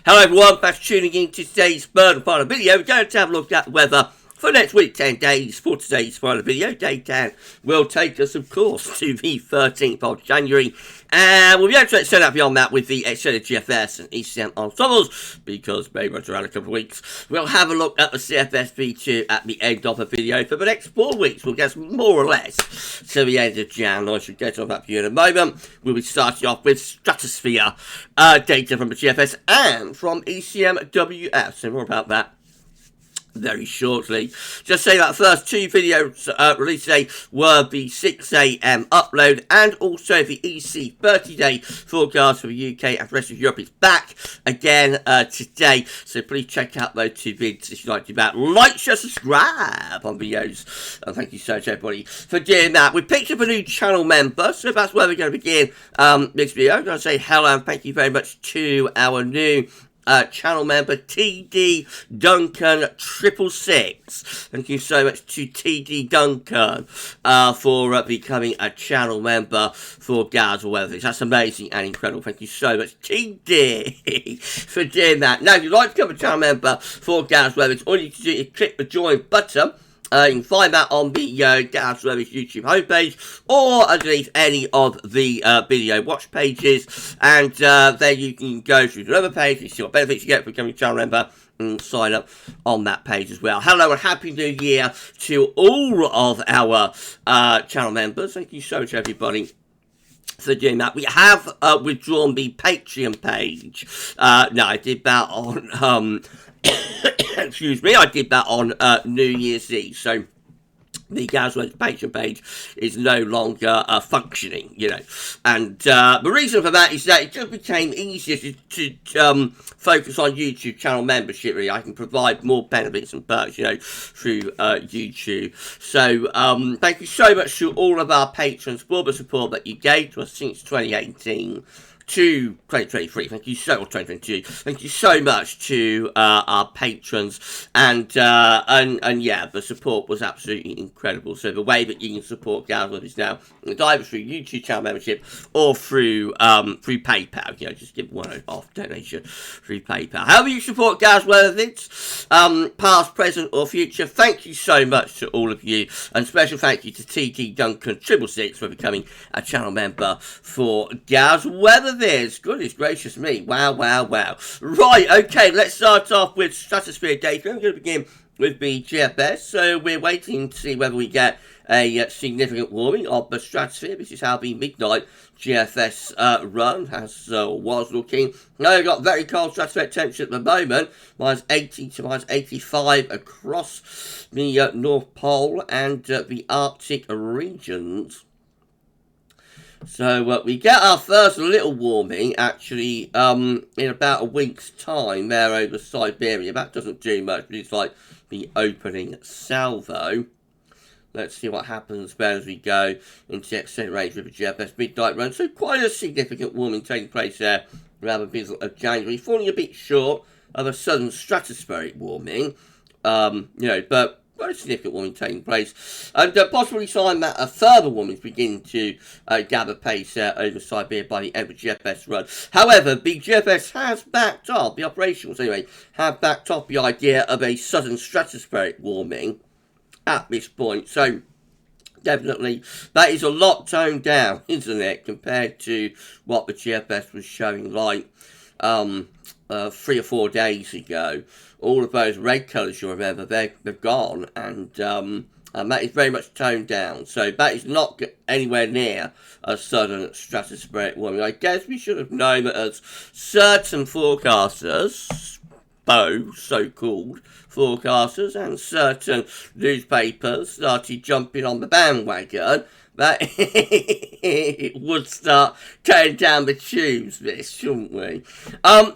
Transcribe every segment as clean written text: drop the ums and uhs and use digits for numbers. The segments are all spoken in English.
Hello everyone, thanks for tuning in to today's third and final video. We're going to have a look at the weather for next week, 10 days. For today's final video, day 10 will take us, of course, to the 13th of January. And we'll be able to extend that beyond that with the extended GFS and ECM ensembles, because maybe it's around a couple of weeks. We'll have a look at the CFS V2 at the end of the video. For the next 4 weeks, we'll get more or less to the end of Jan. I should get on that for you in a moment. We'll be starting off with stratosphere data from the GFS and from ECMWF. So more about that very shortly. Just say that first 2 videos released today were the 6 AM upload and also the EC 30-day forecast for the UK and the rest of Europe is back again today. So please check out those 2 vids if you like to do that. Like, share, subscribe on videos. And thank you so much everybody for doing that. We picked up a new channel member, so that's where we're going to begin this video. I'm going to say hello and thank you very much to our new channel member TD Duncan 666. Thank you so much to TD Duncan for becoming a channel member for GavsWeatherVids. That's amazing and incredible. Thank you so much, TD, for doing that. Now, if you'd like to become a channel member for GavsWeatherVids, all you need to do is click the join button. You can find that on the GavsWeatherVids YouTube homepage or underneath any of the video watch pages, and then you can go through the other page and see what benefits you get for becoming a channel member and sign up on that page as well. Hello and happy new year to all of our channel members. Thank you so much everybody for doing that. We have withdrawn the Patreon page. No, I did that on excuse me, I did that on New Year's Eve, so the GavsWeatherVids Patreon page is no longer functioning, you know. And the reason for that is that it just became easier to focus on YouTube channel membership, really. I can provide more benefits and perks, you know, through YouTube. So, thank you so much to all of our patrons for the support that you gave to us since 2018. To 2023, thank you so much. 2022, thank you so much to our patrons, and yeah, the support was absolutely incredible. So the way that you can support GavsWeatherVids now is either through YouTube channel membership or through PayPal. You know, just give one-off donation through PayPal. However you support GavsWeatherVids, past, present, or future, thank you so much to all of you, and special thank you to TT Duncan 666 for becoming a channel member for GavsWeatherVids. Goodness gracious me. Wow, wow, wow. Right, okay, let's start off with stratosphere data. I'm going to begin with the GFS. So we're waiting to see whether we get a significant warming of the stratosphere. This is how the midnight GFS run was looking. Now we've got very cold stratospheric temperature at the moment, minus 80 to minus 85 across the North Pole and the Arctic regions. So we get our first little warming actually in about a week's time there over Siberia. That doesn't do much, but it's like the opening salvo. Let's see what happens there as we go into the extended range with the GFS midnight run. So quite a significant warming taking place there around the middle of January, falling a bit short of a southern stratospheric warming, you know, but very significant warming taking place, and possibly sign that a further warming is beginning to gather pace over Siberia by the end of the GFS run. However, the GFS has backed off, the operationals anyway, have backed off the idea of a southern stratospheric warming at this point. So definitely, that is a lot toned down, isn't it, compared to what the GFS was showing like 3 or 4 days ago. All of those red colours, you'll remember, they've gone, and that is very much toned down. So that is not anywhere near a sudden stratospheric warming. I guess we should have known that as certain forecasters, so-called forecasters, and certain newspapers started jumping on the bandwagon, that it would start tearing down the tubes, this, shouldn't we?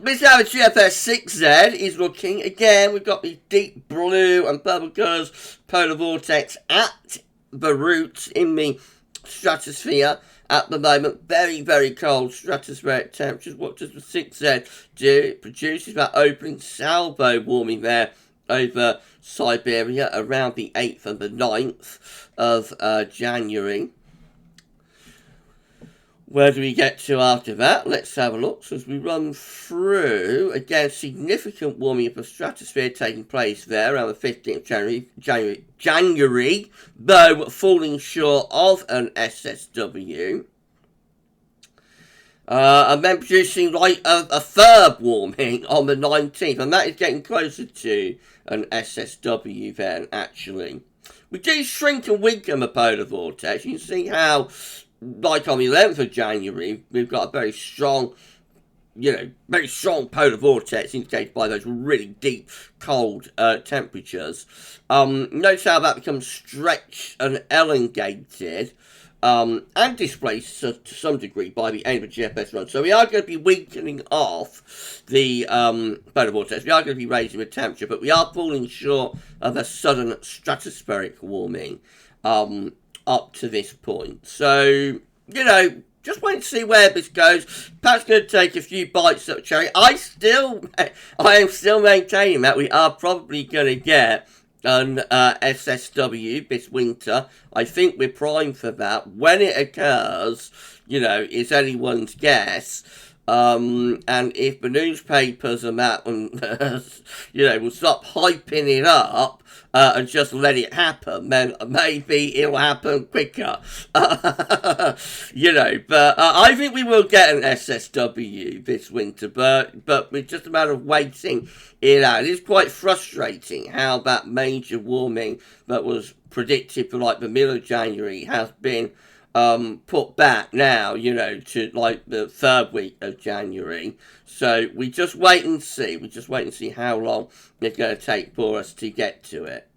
This is how the GFS 6Z is looking. Again, we've got the deep blue and purple colours, polar vortex at the roots in the stratosphere at the moment. Very, very cold stratospheric temperatures. What does the 6Z do? It produces that opening salvo warming there over Siberia around the 8th and the 9th of January. Where do we get to after that? Let's have a look. So as we run through, again, significant warming of the stratosphere taking place there around the 15th January, though falling short of an SSW. And then producing like a third warming on the 19th, and that is getting closer to an SSW then, actually. We do shrink and weaken the polar vortex. You can see how, like on the 11th of January, we've got a very strong, very strong polar vortex indicated by those really deep, cold temperatures. Notice how that becomes stretched and elongated. And displaced to some degree by the end of the GFS run. So we are going to be weakening off the polar vortex. We are going to be raising the temperature, but we are falling short of a sudden stratospheric warming up to this point. So, just wait and see where this goes. Perhaps going to take a few bites at the cherry. I am still maintaining that we are probably going to get an SSW this winter. I think we're primed for that. When it occurs, is anyone's guess. And if the newspapers and that, will stop hyping it up and just let it happen, then maybe it'll happen quicker. But I think we will get an SSW this winter, but it's just a matter of waiting it out. It is quite frustrating how that major warming that was predicted for like the middle of January has been put back now, to like the third week of January. So we just wait and see. We just wait and see how long it's going to take for us to get to it.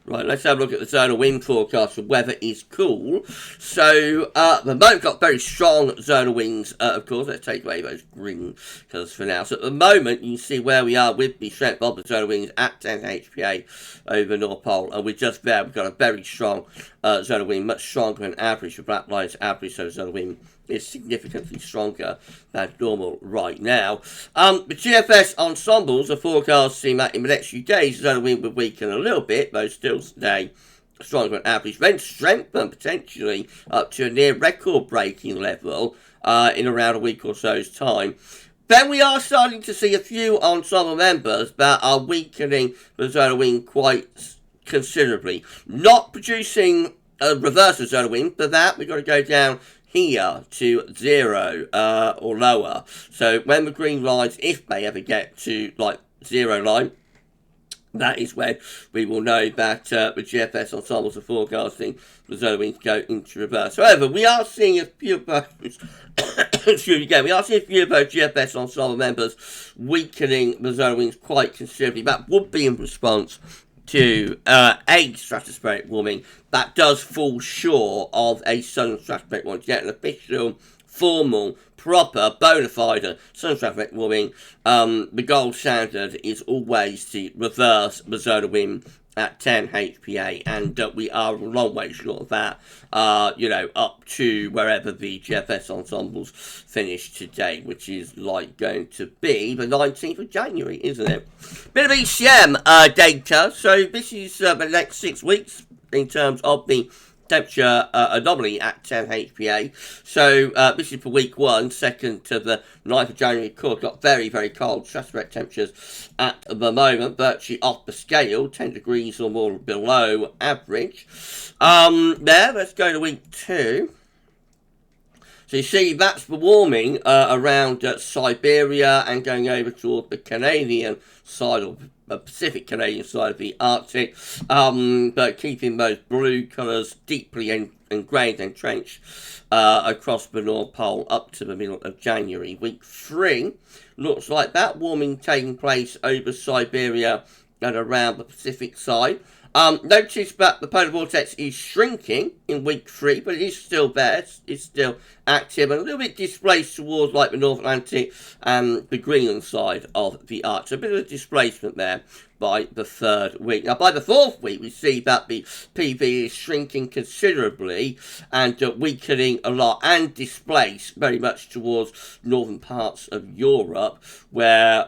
Right, let's have a look at the zonal wind forecast for weather is cool. So, the moment got very strong zonal winds, of course. Let's take away those green colours for now. So, at the moment, you can see where we are with the strength of the zonal winds at 10 HPA over the North Pole. And we're just there. We've got a very strong zonal wind, much stronger than average. The black line's average, so zonal wind is significantly stronger than normal right now. The GFS ensembles are forecasting that in the next few days, the zonal wind will weaken a little bit, though still stay stronger than average, then strengthen potentially up to a near record-breaking level in around a week or so's time. Then we are starting to see a few ensemble members that are weakening the zonal wind quite considerably. Not producing a reverse of zonal wind, for that we've got to go down here to 0 or lower. So when the green lines, if they ever get to like 0 line, that is when we will know that the GFS ensembles are forecasting the zonal winds go into reverse. However, we are seeing a few of those we are seeing a few of those GFS ensemble members weakening the zonal winds quite considerably. That would be in response to a stratospheric warming that does fall short of a sudden stratospheric warming. To get an official, formal, proper, bona fide sudden stratospheric warming, the gold standard is always to reverse the zonal wind at 10 HPA, and we are a long way short of that, up to wherever the GFS ensembles finish today, which is like going to be the 19th of January, isn't it? Bit of ECM data. So this is the next 6 weeks in terms of the temperature anomaly at 10 HPA. So this is for week 1, 2nd to the 9th of January. Of course, got very, very cold stratospheric temperatures at the moment, virtually off the scale, 10 degrees or more below average. Let's go to week 2. So you see, that's the warming around Siberia and going over toward the Canadian side, or the Pacific Canadian side of the Arctic, but keeping those blue colours deeply ingrained and entrenched across the North Pole up to the middle of January. Week 3 looks like that warming taking place over Siberia and around the Pacific side. Notice that the polar vortex is shrinking in week 3, but it is still there. It's still active and a little bit displaced towards like the North Atlantic and the Greenland side of the Arctic. So a bit of a displacement there by the 3rd week. Now, by the 4th week, we see that the PV is shrinking considerably and weakening a lot and displaced very much towards northern parts of Europe, where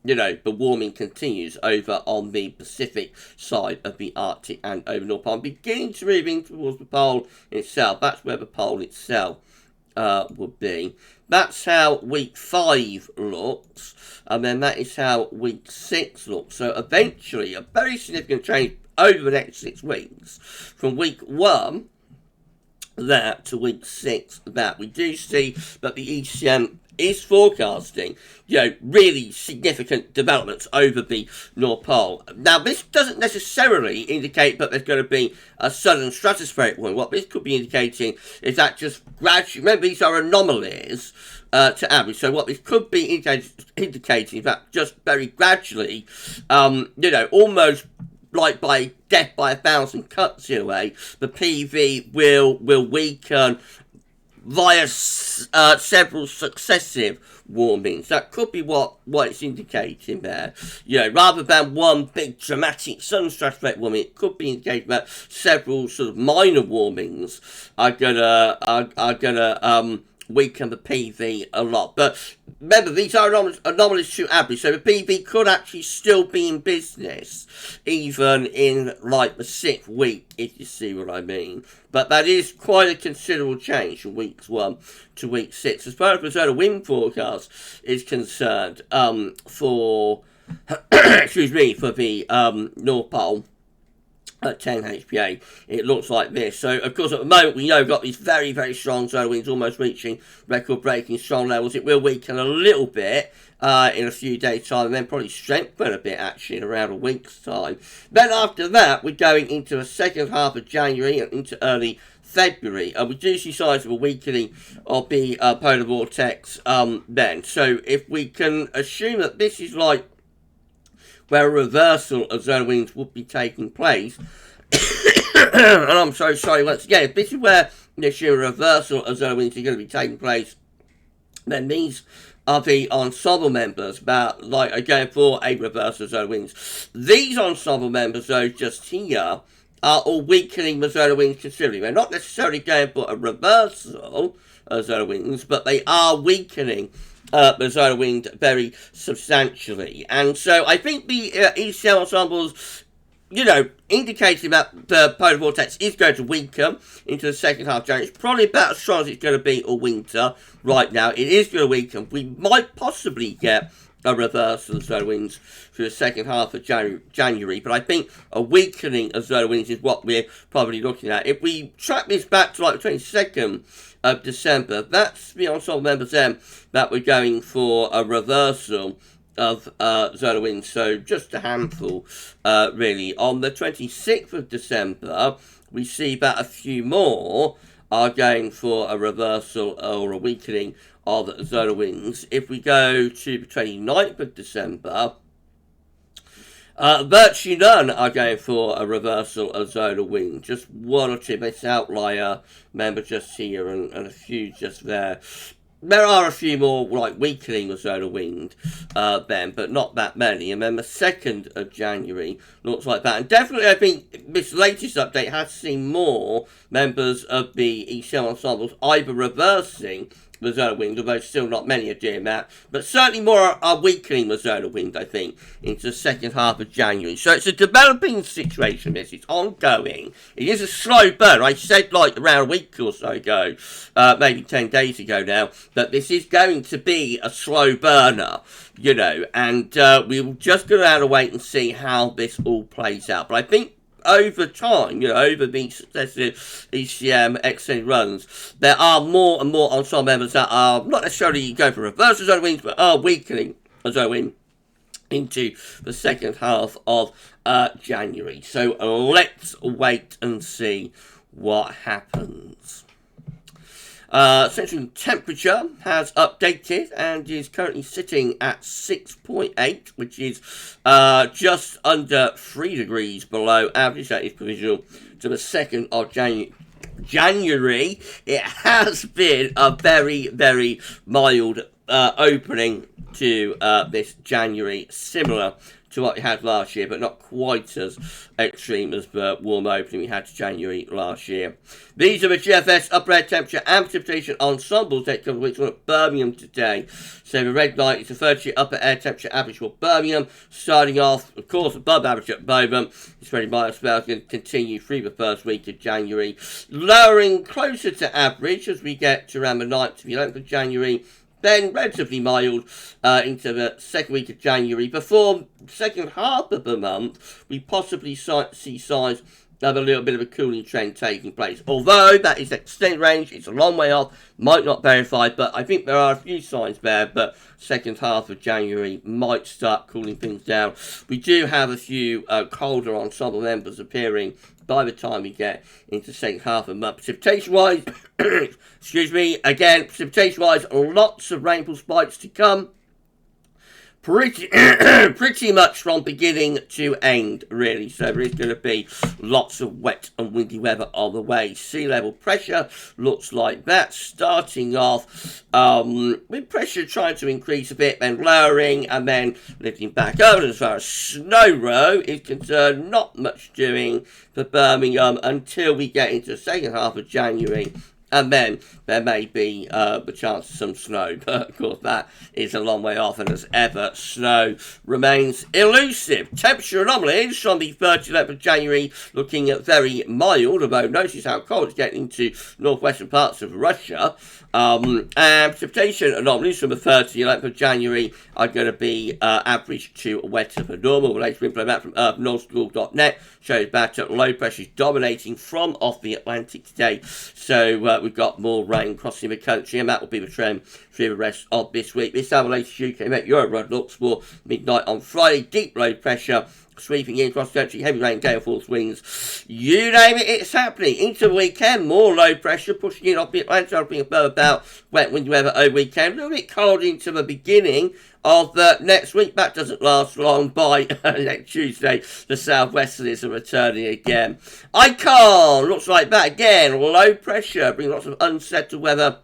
the warming continues over on the Pacific side of the Arctic and over North Pole, beginning to move in towards the pole itself. That's where the pole itself would be. That's how week 5 looks, and then that is how week 6 looks. So eventually, a very significant change over the next 6 weeks. From week 1 that to week 6 that we do see that the ECM is forecasting, really significant developments over the North Pole. Now, this doesn't necessarily indicate that there's going to be a sudden stratospheric warming. What this could be indicating is that just gradually, remember, these are anomalies to average. So what this could be indicating is that just very gradually, almost like by death by 1,000 cuts in a way, the PV will weaken via several successive warmings. That could be what it's indicating there. Rather than one big dramatic sudden stratospheric warming, it could be indicating that several sort of minor warmings are gonna weaken the PV a lot. But remember, these are anomalies to average, so the PV could actually still be in business, even in like the 6th week, if you see what I mean. But that is quite a considerable change from weeks 1 to week 6. As far as the solar wind forecast is concerned, for excuse me, for the North Pole, at 10 HPA, it looks like this. So, of course, at the moment, we know we've got these very, very strong solar winds almost reaching record-breaking strong levels. It will weaken a little bit in a few days' time, and then probably strengthen a bit, actually, in around a week's time. Then after that, we're going into the second half of January and into early February, and we do see signs of a weakening of the polar vortex then. So, if we can assume that this is like where a reversal of solar winds would be taking place. And I'm so sorry once again, if this is where this year a reversal of solar winds is going to be taking place, then these are the ensemble members that are going for a reversal of solar winds. These ensemble members, though, just here, are all weakening the solar winds considerably. They're not necessarily going for a reversal of solar winds, but they are weakening the solar wind very substantially. And so I think the ECM ensembles, indicating that the polar vortex is going to weaken into the second half of January. It's probably about as strong as it's going to be all winter right now. It is going to weaken. We might possibly get a reversal of solar winds through the second half of January, but I think a weakening of solar winds is what we're probably looking at. If we track this back to like the 22nd of December, that's the ensemble members then that we're going for a reversal of solar winds, so just a handful really. On the 26th of December, we see that a few more are going for a reversal or a weakening of solar winds. If we go to the 29th of December, virtually none are going for a reversal of solar wind. Just one or two. This outlier member just here and a few just there. There are a few more weakening of solar wind then, but not that many. And then the 2nd of January looks like that. And definitely I think this latest update has seen more members of the ECM ensembles either reversing the solar wind, although still not many are doing that, but certainly more are weakening the solar wind, I think, into the second half of January. So it's a developing situation, this. It's ongoing. It is a slow burn. I said around a week or so ago, maybe 10 days ago now, that this is going to be a slow burner, and we're just going to have to wait and see how this all plays out. But I think over time, over the successive ECM extended runs, there are more and more ensemble members that are not necessarily going for reversal solar winds, but are weakening a solar wind into the second half of January. So let's wait and see what happens. Central temperature has updated and is currently sitting at 6.8, which is just under 3 degrees below average. That is provisional to the 2nd of January. It has been a very, very mild opening to this January, similar to what we had last year, but not quite as extreme as the warm opening we had to January last year. These are the GFS upper air temperature and precipitation ensembles that cover which one at Birmingham today. So the red light is the 30 upper air temperature average for Birmingham, starting off, of course, above average at the moment. It's very mild spell going to continue through the first week of January, lowering closer to average as we get to around the 9th to the 11th of January. Then relatively mild into the second week of January. Before the second half of the month, we possibly see signs of a little bit of a cooling trend taking place. Although that is extended range, it's a long way off, might not verify, but I think there are a few signs there that second half of January might start cooling things down. We do have a few colder ensemble members appearing by the time we get into the second half of the month. Precipitation-wise, excuse me, again, precipitation-wise, lots of rainfall spikes to come. Pretty much from beginning to end, really. So there is going to be lots of wet and windy weather on the way. Sea level pressure looks like that. Starting off with pressure trying to increase a bit, then lowering, and then lifting back up. And as far as snow row is concerned, not much doing for Birmingham until we get into the second half of January. And then there may be the chance of some snow, but of course that is a long way off, and as ever, snow remains elusive. Temperature anomalies from the 30th of January looking at very mild, although notice how cold it's getting into northwestern parts of Russia. And precipitation anomalies from the 30th of January are going to be average to wetter than normal. The latest info map from UrbanNorthSchool.net shows that low pressure is dominating from off the Atlantic today. So we've got more rain crossing the country, and that will be the trend through the rest of this week. This time the latest UK Met Euro looks for midnight on Friday. Deep low pressure sweeping in across the country, heavy rain, gale force winds, you name it, it's happening. Into the weekend, more low pressure pushing in off the Atlantic, helping above about wet windy weather over weekend. A little bit cold into the beginning of next week. That doesn't last long. By next Tuesday, the southwesterlies are returning again. Icon looks like that again. Low pressure, bringing lots of unsettled weather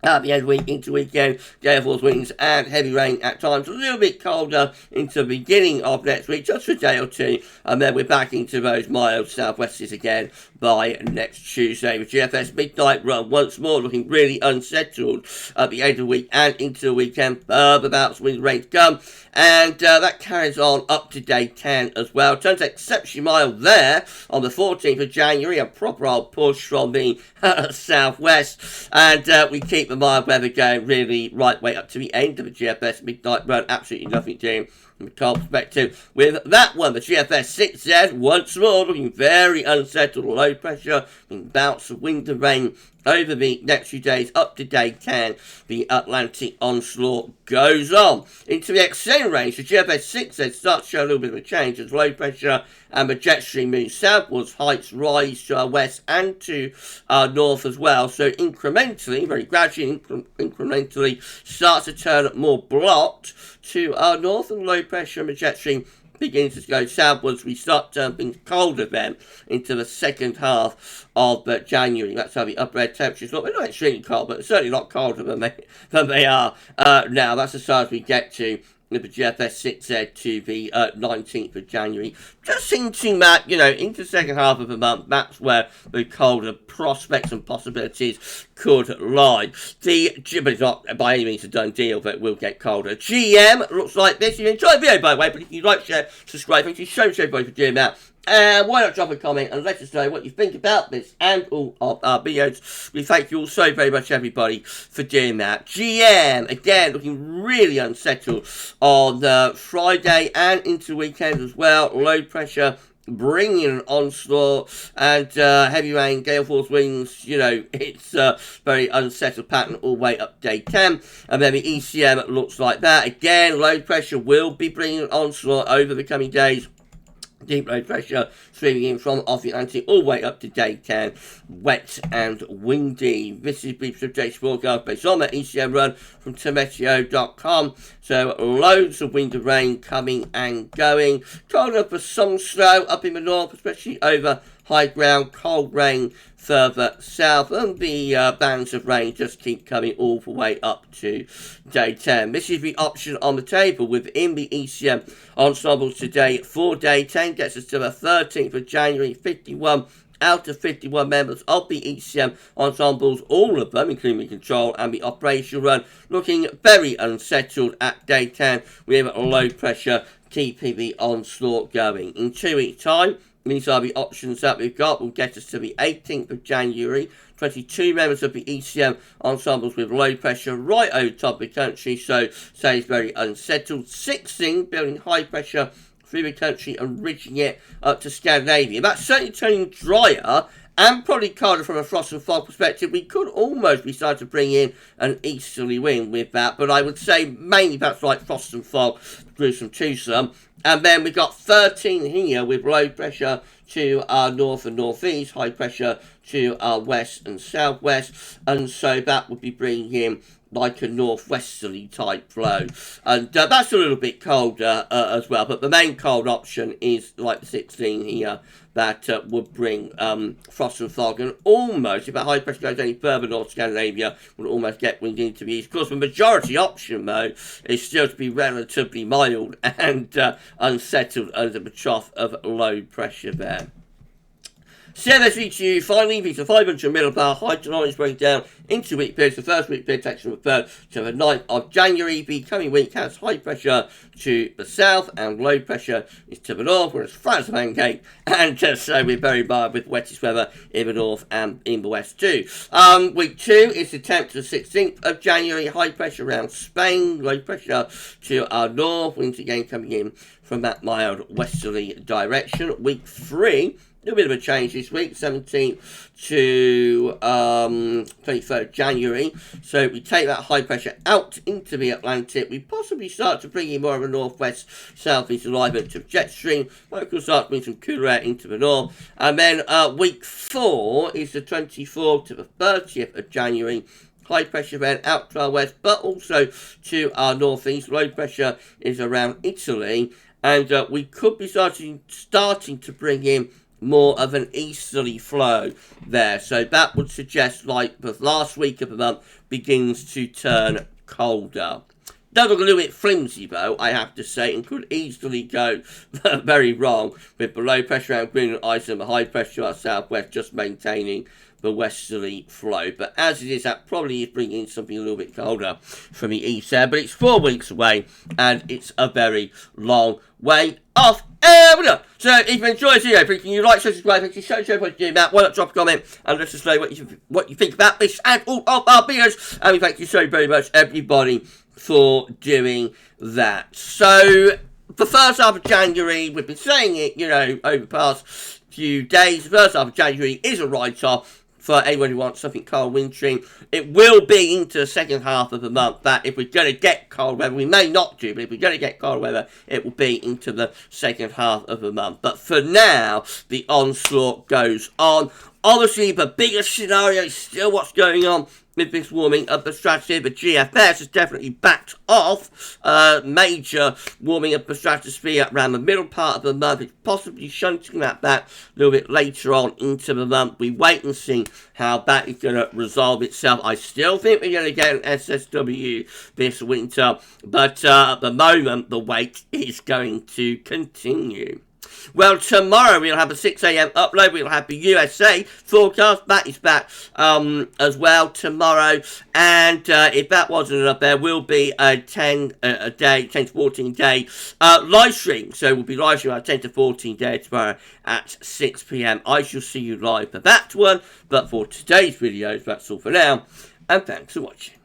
at the end of the week into weekend, gale force winds and heavy rain at times. A little bit colder into the beginning of next week, just for a day or two, and then we're back into those mild southwesters again by next Tuesday. The GFS midnight run once more looking really unsettled at the end of the week and into the weekend. The bouts, wind, rain to come, and that carries on up to day 10 as well. Turns exceptionally mild there on the 14th of January, a proper old push from the southwest, and we keep the mild weather going really right way up to the end of the GFS midnight run. Absolutely nothing doing from a cold perspective with that one. The GFS 6Z once more looking very unsettled, low pressure, and bouts of wind and rain over the next few days up to day 10. The Atlantic onslaught goes on. Into the extended range, the GFS 6Z starts to show a little bit of a change as low pressure and the jet stream moves southwards. Heights rise to our west and to our north as well. So incrementally, very gradually, incrementally starts to turn more blocked to our north, and low pressure and the jet stream begins to go southwards. We start to turn things colder then into the second half of January. That's how the upper air temperatures look. They're not extremely cold, but certainly not colder than they are now. That's as far as we get to with the GFS 6Z to the 19th of January. Just hinting that, into the second half of the month, that's where the colder prospects and possibilities could lie. But it's not by any means a done deal that it will get colder. GM looks like this. If you enjoyed the video, by the way, but if you like, share, subscribe, thank you so much everybody for doing that. And why not drop a comment and let us know what you think about this and all of our videos. We thank you all so very much, everybody, for doing that. GM, again, looking really unsettled on Friday and into the weekend as well. Low pressure bringing an onslaught and heavy rain, gale force winds. It's a very unsettled pattern all the way up day 10. And then the ECM looks like that. Again, low pressure will be bringing an onslaught over the coming days. Deep low pressure streaming in from off the Atlantic all the way up to day 10. Wet and windy. This is the precipitation forecast based on the ECM run from Domination.com. So loads of wind and rain coming and going. Cold enough for some snow up in the north, especially over high ground, cold rain further south, and the bands of rain just keep coming all the way up to day 10. This is the option on the table within the ECM ensembles today for day 10. Gets us to the 13th of January, 51 out of 51 members of the ECM ensembles, all of them, including the control and the operational run, looking very unsettled at day 10 with low pressure keeping the onslaught going. In 2 weeks' time, these are the options that we've got. Will get us to the 18th of January. 22 members of the ECM ensembles with low pressure right over top of the country, so stays very unsettled. 16 building high pressure through the country and reaching it up to Scandinavia. That's certainly turning drier and probably colder from a frost and fog perspective. We could almost be starting to bring in an easterly wind with that, but I would say mainly that's like frost and fog, gruesome twosome. And then we've got 13 here with low pressure to our north and northeast, high pressure to our west and southwest, and so that would be bringing in like a northwesterly type flow, and that's a little bit colder as well, but the main cold option is like the 16 here that would bring frost and fog, and almost, if that high pressure goes any further north, Scandinavia will almost get wind into the east. Of course, the majority option, though, is still to be relatively mild and unsettled under the trough of low pressure there. CMSV2 finally reached the 500 millibar high to orange break down into week periods. The first week period takes from the 3rd to the 9th of January. The coming week has high pressure to the south and low pressure is to the north. We're as flat as a pancake, and so we're very mild with wettest weather in the north and in the west too. Week 2 is the 10th to the 16th of January. High pressure around Spain, low pressure to our north. Winds again coming in from that mild westerly direction. Week 3. A little bit of a change this week, 17th to 23rd January. So we take that high pressure out into the Atlantic. We possibly start to bring in more of a northwest southeast alignment of jet stream. We'll start to bring some cooler air into the north. And then week 4 is the 24th to the 30th of January. High pressure then out to our west, but also to our northeast. Low pressure is around Italy. And we could be starting to bring in more of an easterly flow there, so that would suggest like the last week of the month begins to turn colder. Does look a little bit flimsy though, I have to say, and could easily go very wrong with the low pressure around Greenland, Iceland, the high pressure to our southwest just maintaining the westerly flow. But as it is, that probably is bringing in something a little bit colder from the east there, but it's 4 weeks away and it's a very long way off. So if you enjoyed this video, please can you like, share, subscribe, thank you so much for doing that. Why not drop a comment and let us know what you think about this and all of our videos. And we thank you so very much, everybody, for doing that. So the first half of January, we've been saying it, you know, over the past few days. The first half of January is a write-off for anyone who wants something cold wintering. It will be into the second half of the month that if we're going to get cold weather, we may not do, but if we're going to get cold weather, it will be into the second half of the month. But for now, the onslaught goes on. Obviously, the bigger scenario is still what's going on with this warming of the stratosphere. The GFS has definitely backed off. Major warming of the stratosphere around the middle part of the month. It's possibly shunting that back a little bit later on into the month. We wait and see how that is going to resolve itself. I still think we're going to get an SSW this winter, but at the moment, the wait is going to continue. Well, tomorrow we'll have a 6 a.m. upload. We'll have the USA forecast. That is back as well tomorrow. And if that wasn't enough, there will be a 10 to 14 day live stream. So we'll be live streaming our 10 to 14 day tomorrow at 6 p.m. I shall see you live for that one. But for today's videos, that's all for now. And thanks for watching.